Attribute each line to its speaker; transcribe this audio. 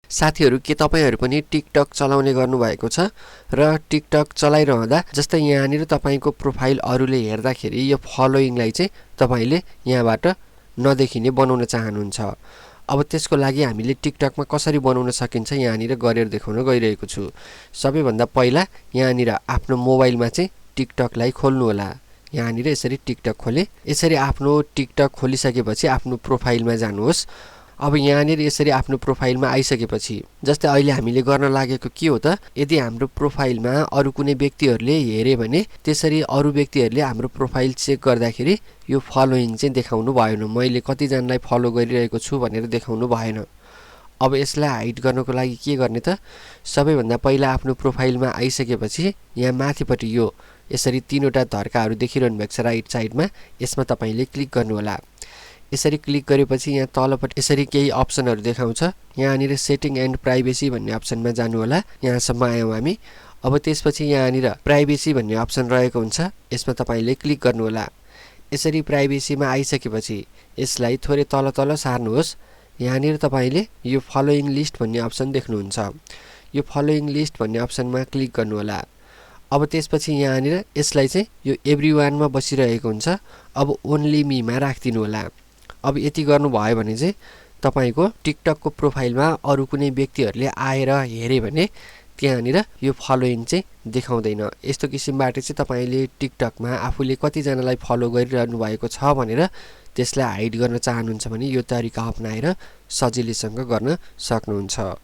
Speaker 1: साथीहरु, के तपाईहरु पनि टिकटक चलाउने गर्नुभएको छ र टिकटक चलाइरहँदा जस्तै यहाँनिर तपाईको प्रोफाइल अरूले हेर्दाखेरि यो फलोइङलाई चाहिँ तपाईले यहाँबाट नदेखिने बनाउन चाहनुहुन्छ। अब त्यसको लागि हामीले टिकटकमा कसरी बनाउन सकिन्छ यहाँनिर गरेर देखाउन गइरहेको छु। सबैभन्दा पहिला यहाँनिर आफ्नो मोबाइलमा चाहिँ टिकटकलाई खोल्नु होला। यहाँनिर यसरी टिकटक खोले। यसरी आफ्नो टिकटक खोलिसकेपछि आफ्नो प्रोफाइलमा जानुहोस्। अब यहाँनिर यसरी आफ्नो प्रोफाइलमा आइसकेपछि जस्तै अहिले हामीले गर्न लागेको के हो त, यदि हाम्रो प्रोफाइलमा अरु कुनै व्यक्तिहरुले हेरे भने त्यसरी अरु व्यक्तिहरुले हाम्रो प्रोफाइल चेक गर्दाखेरि यो फलोइङ चाहिँ देखाउनु भएन। मैले कति जनालाई फलो गरिरहेको छु भनेर देखाउनु भएन। अब यसलाई हाइड गर्नको लागि के गर्ने त, सबैभन्दा पहिला आफ्नो प्रोफाइलमा आइसकेपछि यहाँ माथिपट्टि यो यसरी तीनवटा धर्काहरु देखिरहनु भएको छ राइट साइडमा, यसमा तपाईले क्लिक गर्नु होला। यसरी क्लिक गरेपछि यहाँ तलपट्टि यसरी केही अप्सनहरु देखाउँछ। यहाँनिर सेटिङ एन्ड प्राइभेसी भन्ने अप्सनमा जानु होला। यहाँसम्म आयौं हामी। अब त्यसपछि यहाँनिर प्राइभेसी भन्ने अप्सन रहेको हुन्छ, यसमा तपाईले क्लिक गर्नु होला। यसरी प्राइभेसीमा आइसकेपछि यसलाई थोरै तल तल सार्नुहोस्। यहाँनिर तपाईले यो फलोइङ लिस्ट भन्ने अप्सन देख्नुहुन्छ। यो फलोइङ लिस्ट भन्ने अप्सनमा क्लिक गर्नु होला। अब त्यसपछि यहाँनिर यसलाई चाहिँ यो एभ्रीवानमा बसिरहेको हुन्छ, अब ओन्ली मी मा राख्दिनु होला। अब यति गर्नु भयो भने चाहिँ तपाईको टिकटकको प्रोफाइलमा अरु कुनै व्यक्तिहरुले आएर हेरे भने त्यहाँनिर यो फलोइङ चाहिँ देखाउँदैन। यस्तो किसिमबाट चाहिँ तपाईले टिकटकमा आफूले कति जनालाई फलो गरिरहनु भएको छ भनेर त्यसलाई हाइड गर्न चाहनुहुन्छ भने यो तरिका अपनाएर सजिलैसँग गर्न सक्नुहुन्छ।